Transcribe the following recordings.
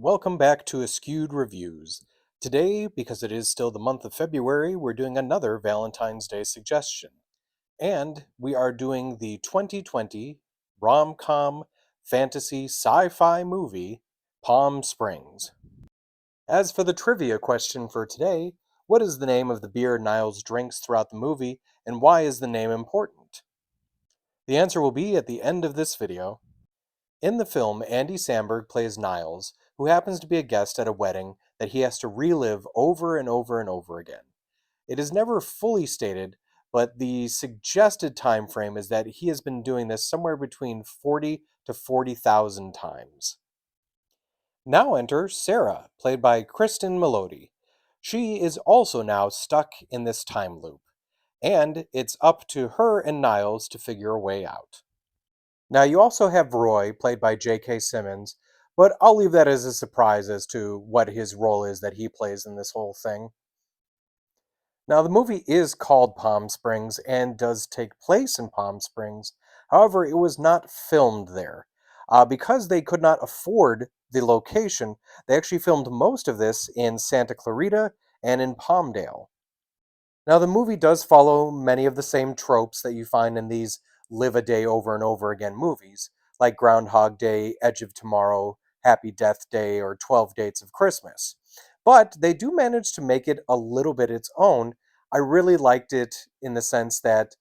Welcome back to Askewed Reviews. Today, because it is still the month of February, we're doing another Valentine's Day suggestion. And we are doing the 2020 RomCom fantasy sci-fi movie, Palm Springs. As for the trivia question for today, what is the name of the beer Niles drinks throughout the movie, and why is the name important? The answer will be at the end of this video. In the film, Andy Samberg plays Niles, who happens to be a guest at a wedding that he has to relive over and over and over again. It is never fully stated, but the suggested time frame is that he has been doing this somewhere between 40 to 40,000 times. Now enter Sarah, played by Kristen Melody. She is also now stuck in this time loop, and it's up to her and Niles to figure a way out. Now, you also have Roy, played by J.K. Simmons, but I'll leave that as a surprise as to what his role is that he plays in this whole thing. Now, the movie is called Palm Springs and does take place in Palm Springs. However, it was not filmed there. Because they could not afford the location, they actually filmed most of this in Santa Clarita and in Palmdale. Now, the movie does follow many of the same tropes that you find in these live a day over and over again movies, like Groundhog Day, Edge of Tomorrow, Happy Death Day, or 12 Dates of Christmas. But they do manage to make it a little bit its own. I really liked it in the sense that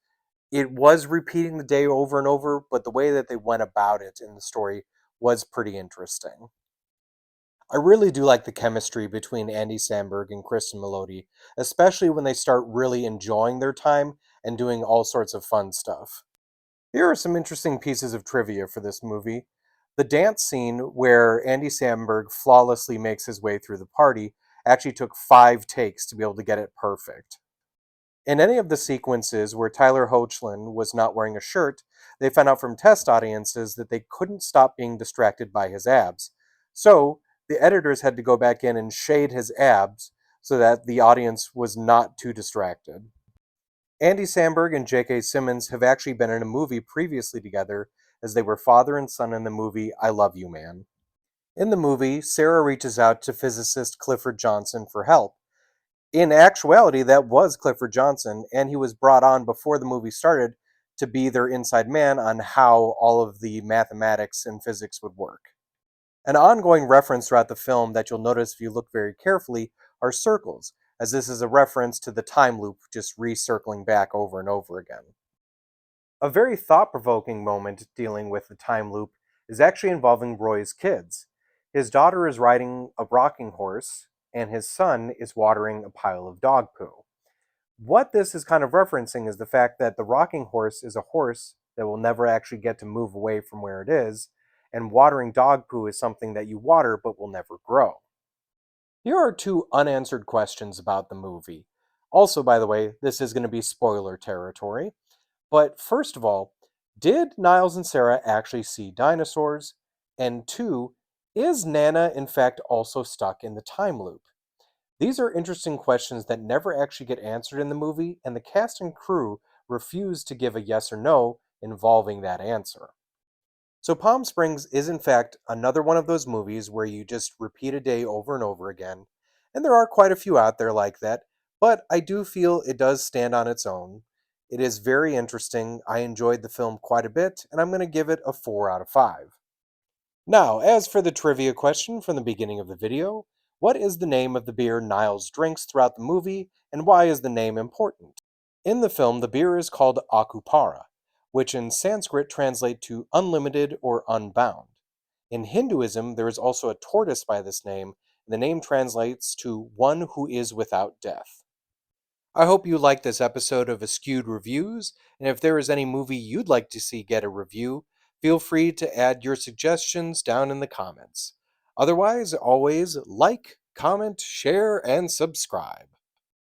it was repeating the day over and over, but the way that they went about it in the story was pretty interesting. I really do like the chemistry between Andy Samberg and Kristen Melody, especially when they start really enjoying their time and doing all sorts of fun stuff. Here are some interesting pieces of trivia for this movie. The dance scene where Andy Samberg flawlessly makes his way through the party actually took 5 takes to be able to get it perfect. In any of the sequences where Tyler Hoechlin was not wearing a shirt, they found out from test audiences that they couldn't stop being distracted by his abs. So, the editors had to go back in and shade his abs so that the audience was not too distracted. Andy Samberg and J.K. Simmons have actually been in a movie previously together, as they were father and son in the movie I Love You Man. In the movie, Sarah reaches out to physicist Clifford Johnson for help. In actuality, that was Clifford Johnson, and he was brought on before the movie started to be their inside man on how all of the mathematics and physics would work. An ongoing reference throughout the film that you'll notice if you look very carefully are circles, as this is a reference to the time loop just recircling back over and over again. A very thought provoking moment dealing with the time loop is actually involving Roy's kids. His daughter is riding a rocking horse, and his son is watering a pile of dog poo. What this is kind of referencing is the fact that the rocking horse is a horse that will never actually get to move away from where it is, and watering dog poo is something that you water but will never grow. Here are 2 unanswered questions about the movie. Also, by the way, this is going to be spoiler territory. But first of all, did Niles and Sarah actually see dinosaurs? And 2, is Nana in fact also stuck in the time loop? These are interesting questions that never actually get answered in the movie, and the cast and crew refuse to give a yes or no involving that answer. So, Palm Springs is in fact another one of those movies where you just repeat a day over and over again, and there are quite a few out there like that, but I do feel it does stand on its own. It is very interesting. I enjoyed the film quite a bit, and I'm going to give it a 4 out of 5. Now, as for the trivia question from the beginning of the video, what is the name of the beer Niles drinks throughout the movie, and why is the name important? In the film, the beer is called Akupara, which in Sanskrit translate to unlimited or unbound. In Hinduism, there is also a tortoise by this name, and the name translates to one who is without death. I hope you liked this episode of Askewed Reviews, and if there is any movie you'd like to see get a review, feel free to add your suggestions down in the comments. Otherwise, always like, comment, share, and subscribe.